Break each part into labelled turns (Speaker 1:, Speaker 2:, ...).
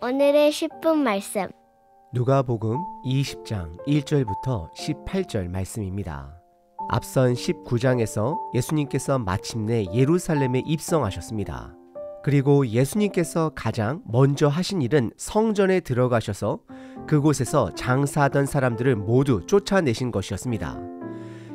Speaker 1: 오늘의 10분 말씀.
Speaker 2: 누가복음 20장 1절부터 18절 말씀입니다. 앞선 19장에서 예수님께서 마침내 예루살렘에 입성하셨습니다. 그리고 예수님께서 가장 먼저 하신 일은 성전에 들어가셔서 그곳에서 장사하던 사람들을 모두 쫓아내신 것이었습니다.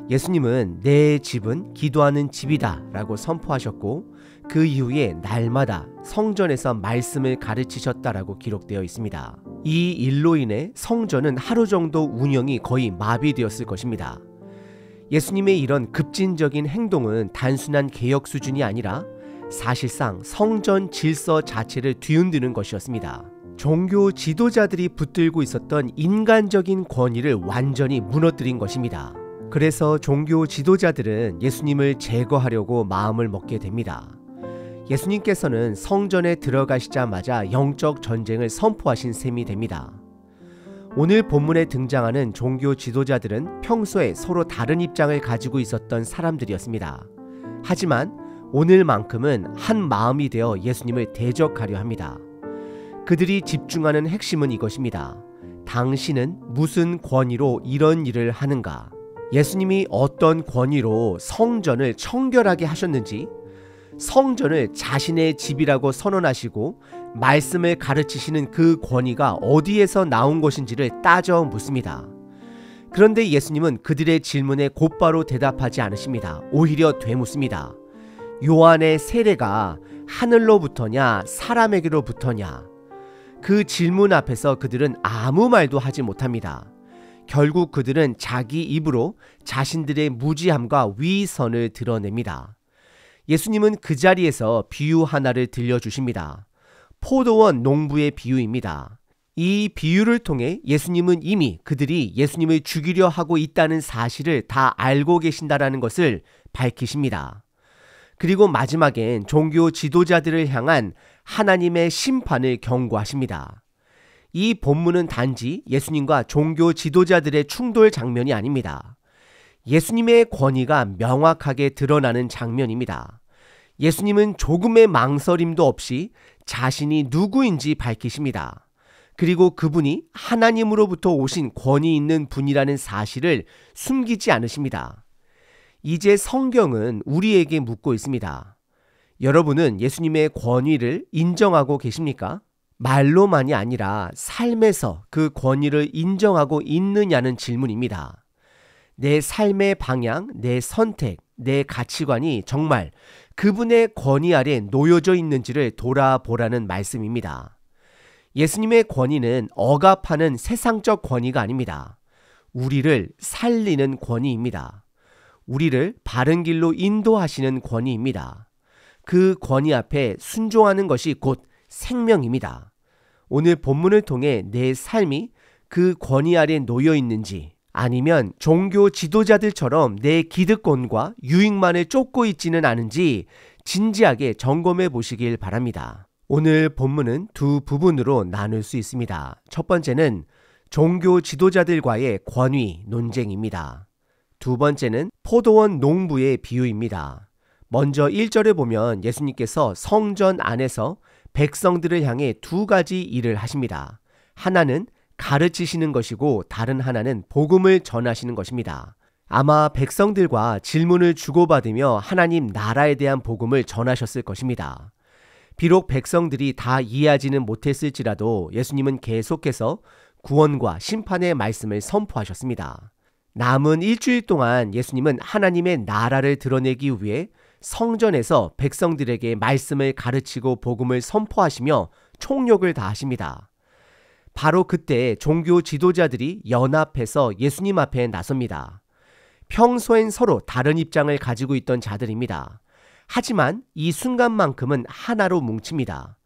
Speaker 2: 예수님은 내 집은 기도하는 집이다 라고 선포하셨고 그 이후에 날마다 성전에서 말씀을 가르치셨다라고 기록되어 있습니다. 이 일로 인해 성전은 하루 정도 운영이 거의 마비되었을 것입니다. 예수님의 이런 급진적인 행동은 단순한 개혁 수준이 아니라 사실상 성전 질서 자체를 뒤흔드는 것이었습니다. 종교 지도자들이 붙들고 있었던 인간적인 권위를 완전히 무너뜨린 것입니다. 그래서 종교 지도자들은 예수님을 제거하려고 마음을 먹게 됩니다. 예수님께서는 성전에 들어가시자마자 영적 전쟁을 선포하신 셈이 됩니다. 오늘 본문에 등장하는 종교 지도자들은 평소에 서로 다른 입장을 가지고 있었던 사람들이었습니다. 하지만 오늘만큼은 한 마음이 되어 예수님을 대적하려 합니다. 그들이 집중하는 핵심은 이것입니다. 당신은 무슨 권위로 이런 일을 하는가? 예수님이 어떤 권위로 성전을 청결하게 하셨는지, 성전을 자신의 집이라고 선언하시고 말씀을 가르치시는 그 권위가 어디에서 나온 것인지를 따져 묻습니다. 그런데 예수님은 그들의 질문에 곧바로 대답하지 않으십니다. 오히려 되묻습니다. 요한의 세례가 하늘로부터냐 사람에게로부터냐? 그 질문 앞에서 그들은 아무 말도 하지 못합니다. 결국 그들은 자기 입으로 자신들의 무지함과 위선을 드러냅니다. 예수님은 그 자리에서 비유 하나를 들려주십니다. 포도원 농부의 비유입니다. 이 비유를 통해 예수님은 이미 그들이 예수님을 죽이려 하고 있다는 사실을 다 알고 계신다라는 것을 밝히십니다. 그리고 마지막엔 종교 지도자들을 향한 하나님의 심판을 경고하십니다. 이 본문은 단지 예수님과 종교 지도자들의 충돌 장면이 아닙니다. 예수님의 권위가 명확하게 드러나는 장면입니다. 예수님은 조금의 망설임도 없이 자신이 누구인지 밝히십니다. 그리고 그분이 하나님으로부터 오신 권위 있는 분이라는 사실을 숨기지 않으십니다. 이제 성경은 우리에게 묻고 있습니다. 여러분은 예수님의 권위를 인정하고 계십니까? 말로만이 아니라 삶에서 그 권위를 인정하고 있느냐는 질문입니다. 내 삶의 방향, 내 선택, 내 가치관이 정말 그분의 권위 아래 놓여져 있는지를 돌아보라는 말씀입니다. 예수님의 권위는 억압하는 세상적 권위가 아닙니다. 우리를 살리는 권위입니다. 우리를 바른 길로 인도하시는 권위입니다. 그 권위 앞에 순종하는 것이 곧 생명입니다. 오늘 본문을 통해 내 삶이 그 권위 아래 놓여 있는지, 아니면 종교 지도자들처럼 내 기득권과 유익만을 쫓고 있지는 않은지 진지하게 점검해 보시길 바랍니다. 오늘 본문은 두 부분으로 나눌 수 있습니다. 첫 번째는 종교 지도자들과의 권위 논쟁입니다. 두 번째는 포도원 농부의 비유입니다. 먼저 1절에 보면 예수님께서 성전 안에서 백성들을 향해 두 가지 일을 하십니다. 하나는 가르치시는 것이고 다른 하나는 복음을 전하시는 것입니다. 아마 백성들과 질문을 주고받으며 하나님 나라에 대한 복음을 전하셨을 것입니다. 비록 백성들이 다 이해하지는 못했을지라도 예수님은 계속해서 구원과 심판의 말씀을 선포하셨습니다. 남은 일주일 동안 예수님은 하나님의 나라를 드러내기 위해 성전에서 백성들에게 말씀을 가르치고 복음을 선포하시며 총력을 다하십니다. 바로 그때 종교 지도자들이 연합해서 예수님 앞에 나섭니다. 평소엔 서로 다른 입장을 가지고 있던 자들입니다. 하지만 이 순간만큼은 하나로 뭉칩니다.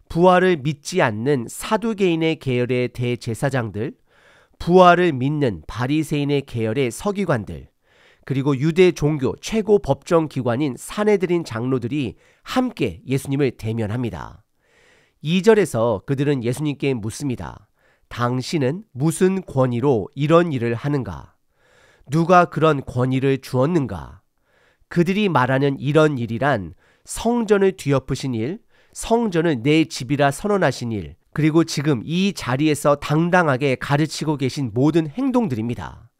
Speaker 2: 부활을 믿지 않는 사두개인의 계열의 대제사장들, 부활을 믿는 바리새인의 계열의 서기관들, 그리고 유대 종교 최고 법정기관인 산헤드린 장로들이 함께 예수님을 대면합니다. 2절에서 그들은 예수님께 묻습니다. 당신은 무슨 권위로 이런 일을 하는가? 누가 그런 권위를 주었는가? 그들이 말하는 이런 일이란 성전을 뒤엎으신 일, 성전을 내 집이라 선언하신 일, 그리고 지금 이 자리에서 당당하게 가르치고 계신 모든 행동들입니다.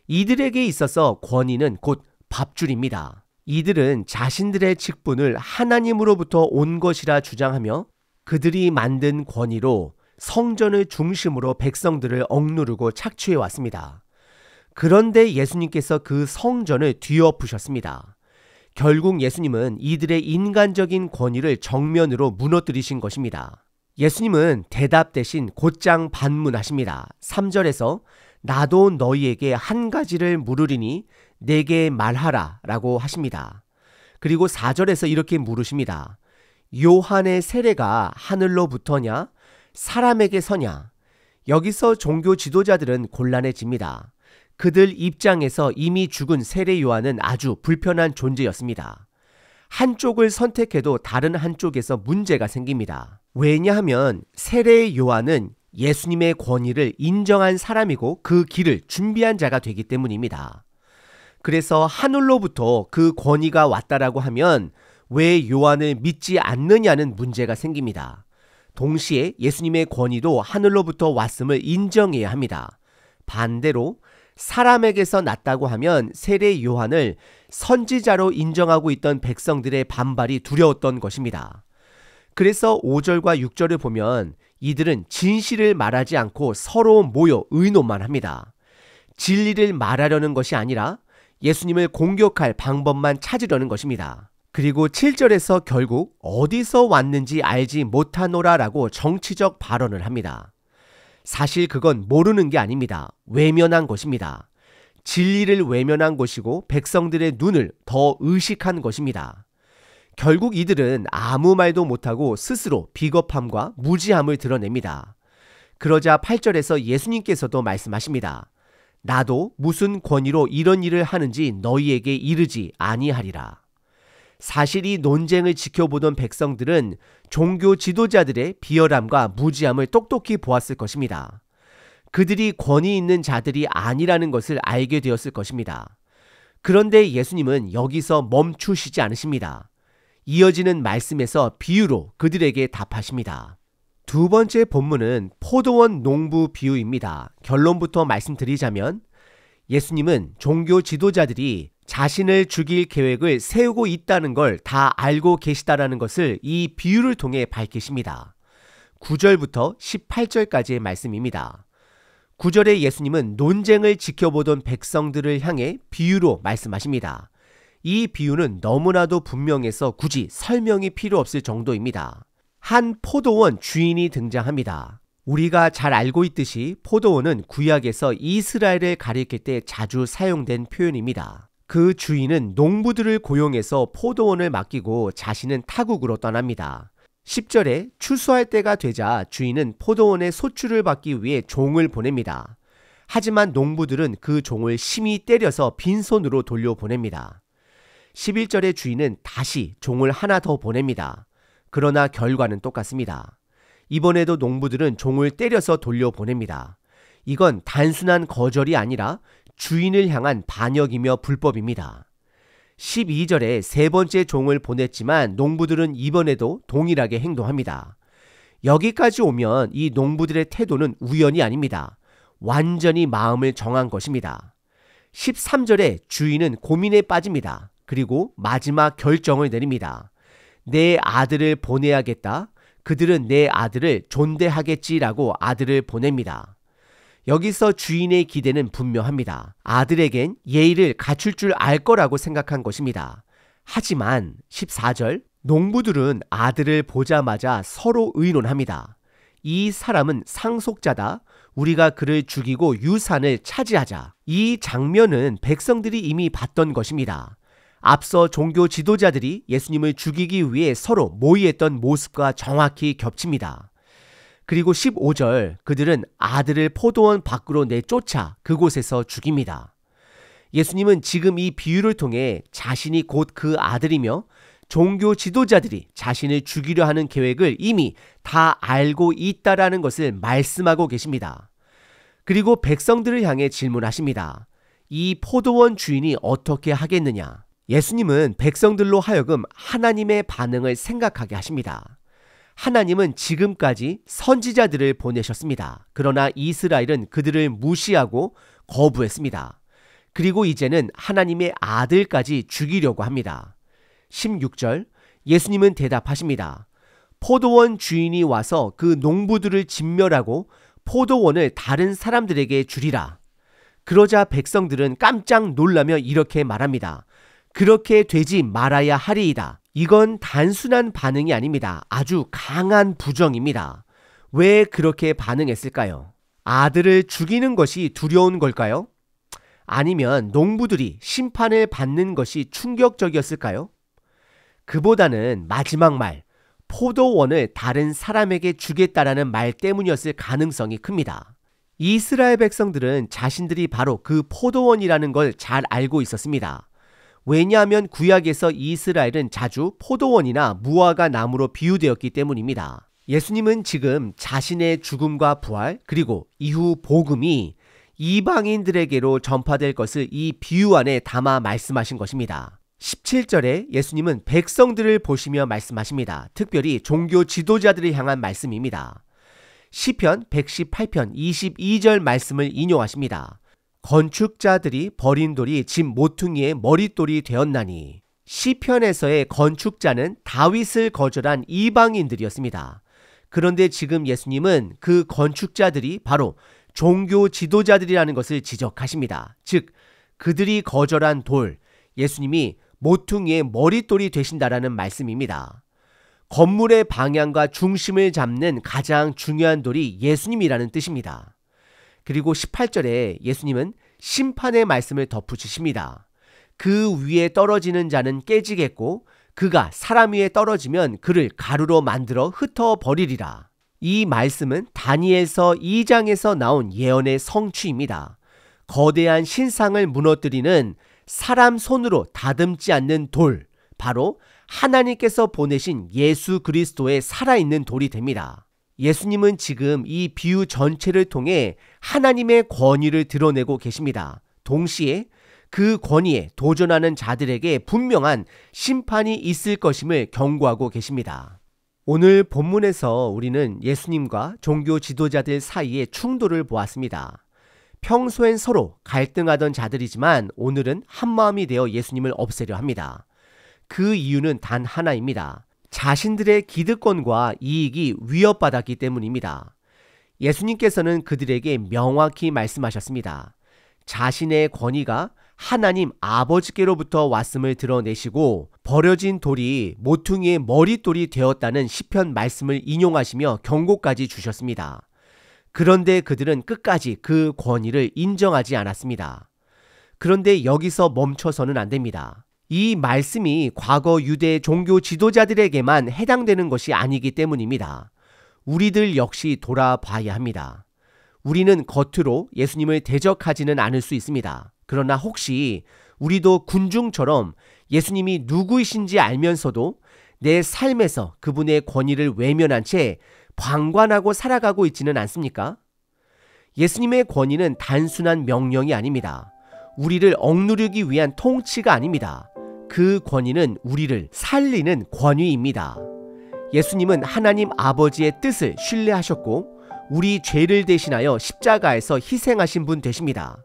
Speaker 2: 이들에게 있어서 권위는 곧 밥줄입니다. 이들은 자신들의 직분을 하나님으로부터 온 것이라 주장하며 그들이 만든 권위로 성전을 중심으로 백성들을 억누르고 착취해 왔습니다. 그런데 예수님께서 그 성전을 뒤엎으셨습니다. 결국 예수님은 이들의 인간적인 권위를 정면으로 무너뜨리신 것입니다. 예수님은 대답 대신 곧장 반문하십니다. 3절에서 나도 너희에게 한 가지를 물으리니 내게 말하라 라고 하십니다. 그리고 4절에서 이렇게 물으십니다. 요한의 세례가 하늘로부터냐 사람에게 서냐? 여기서 종교 지도자들은 곤란해집니다. 그들 입장에서 이미 죽은 세례 요한은 아주 불편한 존재였습니다. 한쪽을 선택해도 다른 한쪽에서 문제가 생깁니다. 왜냐하면 세례 요한은 예수님의 권위를 인정한 사람이고 그 길을 준비한 자가 되기 때문입니다. 그래서 하늘로부터 그 권위가 왔다라고 하면 왜 요한을 믿지 않느냐는 문제가 생깁니다. 동시에 예수님의 권위도 하늘로부터 왔음을 인정해야 합니다. 반대로 사람에게서 났다고 하면 세례 요한을 선지자로 인정하고 있던 백성들의 반발이 두려웠던 것입니다. 그래서 5절과 6절을 보면 이들은 진실을 말하지 않고 서로 모여 의논만 합니다. 진리를 말하려는 것이 아니라 예수님을 공격할 방법만 찾으려는 것입니다. 그리고 7절에서 결국 어디서 왔는지 알지 못하노라라고 정치적 발언을 합니다. 사실 그건 모르는 게 아닙니다. 외면한 것입니다. 진리를 외면한 것이고 백성들의 눈을 더 의식한 것입니다. 결국 이들은 아무 말도 못하고 스스로 비겁함과 무지함을 드러냅니다. 그러자 8절에서 예수님께서도 말씀하십니다. 나도 무슨 권위로 이런 일을 하는지 너희에게 이르지 아니하리라. 사실 이 논쟁을 지켜보던 백성들은 종교 지도자들의 비열함과 무지함을 똑똑히 보았을 것입니다. 그들이 권위 있는 자들이 아니라는 것을 알게 되었을 것입니다. 그런데 예수님은 여기서 멈추시지 않으십니다. 이어지는 말씀에서 비유로 그들에게 답하십니다. 두 번째 본문은 포도원 농부 비유입니다. 결론부터 말씀드리자면 예수님은 종교 지도자들이 자신을 죽일 계획을 세우고 있다는 걸 다 알고 계시다라는 것을 이 비유를 통해 밝히십니다. 9절부터 18절까지의 말씀입니다. 9절에 예수님은 논쟁을 지켜보던 백성들을 향해 비유로 말씀하십니다. 이 비유는 너무나도 분명해서 굳이 설명이 필요 없을 정도입니다. 한 포도원 주인이 등장합니다. 우리가 잘 알고 있듯이 포도원은 구약에서 이스라엘을 가리킬 때 자주 사용된 표현입니다. 그 주인은 농부들을 고용해서 포도원을 맡기고 자신은 타국으로 떠납니다. 10절에 추수할 때가 되자 주인은 포도원의 소출을 받기 위해 종을 보냅니다. 하지만 농부들은 그 종을 심히 때려서 빈손으로 돌려보냅니다. 11절에 주인은 다시 종을 하나 더 보냅니다. 그러나 결과는 똑같습니다. 이번에도 농부들은 종을 때려서 돌려보냅니다. 이건 단순한 거절이 아니라 주인을 향한 반역이며 불법입니다. 12절에 세 번째 종을 보냈지만 농부들은 이번에도 동일하게 행동합니다. 여기까지 오면 이 농부들의 태도는 우연이 아닙니다. 완전히 마음을 정한 것입니다. 13절에 주인은 고민에 빠집니다. 그리고 마지막 결정을 내립니다. 내 아들을 보내야겠다. 그들은 내 아들을 존대하겠지라고 아들을 보냅니다. 여기서 주인의 기대는 분명합니다. 아들에겐 예의를 갖출 줄 알 거라고 생각한 것입니다. 하지만 14절 농부들은 아들을 보자마자 서로 의논합니다. 이 사람은 상속자다. 우리가 그를 죽이고 유산을 차지하자. 이 장면은 백성들이 이미 봤던 것입니다. 앞서 종교 지도자들이 예수님을 죽이기 위해 서로 모의했던 모습과 정확히 겹칩니다. 그리고 15절 그들은 아들을 포도원 밖으로 내쫓아 그곳에서 죽입니다. 예수님은 지금 이 비유를 통해 자신이 곧 그 아들이며 종교 지도자들이 자신을 죽이려 하는 계획을 이미 다 알고 있다라는 것을 말씀하고 계십니다. 그리고 백성들을 향해 질문하십니다. 이 포도원 주인이 어떻게 하겠느냐? 예수님은 백성들로 하여금 하나님의 반응을 생각하게 하십니다. 하나님은 지금까지 선지자들을 보내셨습니다. 그러나 이스라엘은 그들을 무시하고 거부했습니다. 그리고 이제는 하나님의 아들까지 죽이려고 합니다. 16절, 예수님은 대답하십니다. 포도원 주인이 와서 그 농부들을 진멸하고 포도원을 다른 사람들에게 주리라. 그러자 백성들은 깜짝 놀라며 이렇게 말합니다. 그렇게 되지 말아야 하리이다. 이건 단순한 반응이 아닙니다. 아주 강한 부정입니다. 왜 그렇게 반응했을까요? 아들을 죽이는 것이 두려운 걸까요? 아니면 농부들이 심판을 받는 것이 충격적이었을까요? 그보다는 마지막 말, 포도원을 다른 사람에게 주겠다라는 말 때문이었을 가능성이 큽니다. 이스라엘 백성들은 자신들이 바로 그 포도원이라는 걸 잘 알고 있었습니다. 왜냐하면 구약에서 이스라엘은 자주 포도원이나 무화과 나무로 비유되었기 때문입니다. 예수님은 지금 자신의 죽음과 부활 그리고 이후 복음이 이방인들에게로 전파될 것을 이 비유 안에 담아 말씀하신 것입니다. 17절에 예수님은 백성들을 보시며 말씀하십니다. 특별히 종교 지도자들을 향한 말씀입니다. 시편 118편 22절 말씀을 인용하십니다. 건축자들이 버린 돌이 집 모퉁이의 머릿돌이 되었나니. 시편에서의 건축자는 다윗을 거절한 이방인들이었습니다. 그런데 지금 예수님은 그 건축자들이 바로 종교 지도자들이라는 것을 지적하십니다. 즉 그들이 거절한 돌, 예수님이 모퉁이의 머릿돌이 되신다라는 말씀입니다. 건물의 방향과 중심을 잡는 가장 중요한 돌이 예수님이라는 뜻입니다. 그리고 18절에 예수님은 심판의 말씀을 덧붙이십니다. 그 위에 떨어지는 자는 깨지겠고 그가 사람 위에 떨어지면 그를 가루로 만들어 흩어버리리라. 이 말씀은 다니엘서 2장에서 나온 예언의 성취입니다. 거대한 신상을 무너뜨리는 사람 손으로 다듬지 않는 돌, 바로 하나님께서 보내신 예수 그리스도의 살아있는 돌이 됩니다. 예수님은 지금 이 비유 전체를 통해 하나님의 권위를 드러내고 계십니다. 동시에 그 권위에 도전하는 자들에게 분명한 심판이 있을 것임을 경고하고 계십니다. 오늘 본문에서 우리는 예수님과 종교 지도자들 사이의 충돌을 보았습니다. 평소엔 서로 갈등하던 자들이지만 오늘은 한마음이 되어 예수님을 없애려 합니다. 그 이유는 단 하나입니다. 자신들의 기득권과 이익이 위협받았기 때문입니다. 예수님께서는 그들에게 명확히 말씀하셨습니다. 자신의 권위가 하나님 아버지께로부터 왔음을 드러내시고 버려진 돌이 모퉁이의 머릿돌이 되었다는 시편 말씀을 인용하시며 경고까지 주셨습니다. 그런데 그들은 끝까지 그 권위를 인정하지 않았습니다. 그런데 여기서 멈춰서는 안 됩니다. 이 말씀이 과거 유대 종교 지도자들에게만 해당되는 것이 아니기 때문입니다. 우리들 역시 돌아봐야 합니다. 우리는 겉으로 예수님을 대적하지는 않을 수 있습니다. 그러나 혹시 우리도 군중처럼 예수님이 누구이신지 알면서도 내 삶에서 그분의 권위를 외면한 채 방관하고 살아가고 있지는 않습니까? 예수님의 권위는 단순한 명령이 아닙니다. 우리를 억누르기 위한 통치가 아닙니다. 그 권위는 우리를 살리는 권위입니다. 예수님은 하나님 아버지의 뜻을 신뢰하셨고 우리 죄를 대신하여 십자가에서 희생하신 분 되십니다.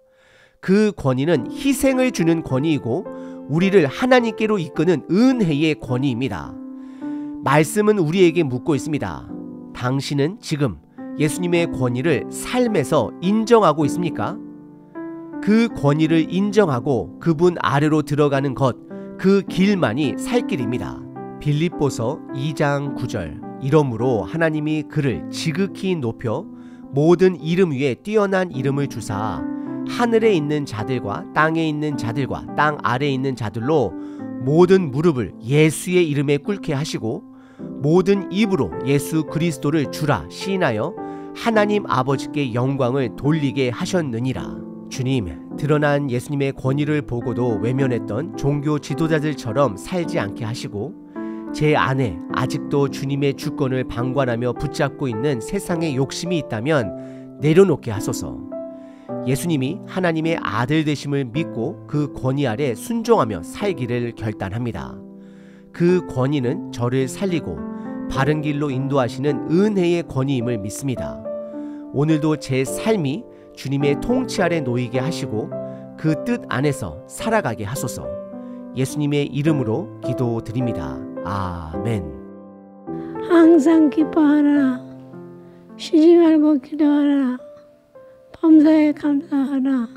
Speaker 2: 그 권위는 희생을 주는 권위이고 우리를 하나님께로 이끄는 은혜의 권위입니다. 말씀은 우리에게 묻고 있습니다. 당신은 지금 예수님의 권위를 삶에서 인정하고 있습니까? 그 권위를 인정하고 그분 아래로 들어가는 것, 그 길만이 살 길입니다. 빌립보서 2장 9절. 이러므로 하나님이 그를 지극히 높여 모든 이름 위에 뛰어난 이름을 주사 하늘에 있는 자들과 땅에 있는 자들과 땅 아래에 있는 자들로 모든 무릎을 예수의 이름에 꿇게 하시고 모든 입으로 예수 그리스도를 주라 시인하여 하나님 아버지께 영광을 돌리게 하셨느니라. 주님, 드러난 예수님의 권위를 보고도 외면했던 종교 지도자들처럼 살지 않게 하시고 제 안에 아직도 주님의 주권을 방관하며 붙잡고 있는 세상의 욕심이 있다면 내려놓게 하소서. 예수님이 하나님의 아들 되심을 믿고 그 권위 아래 순종하며 살기를 결단합니다. 그 권위는 저를 살리고 바른 길로 인도하시는 은혜의 권위임을 믿습니다. 오늘도 제 삶이 주님의 통치 아래 놓이게 하시고 그 뜻 안에서 살아가게 하소서. 예수님의 이름으로 기도드립니다. 아멘.
Speaker 3: 항상 기뻐하라. 쉬지 말고 기도하라. 범사에 감사하라.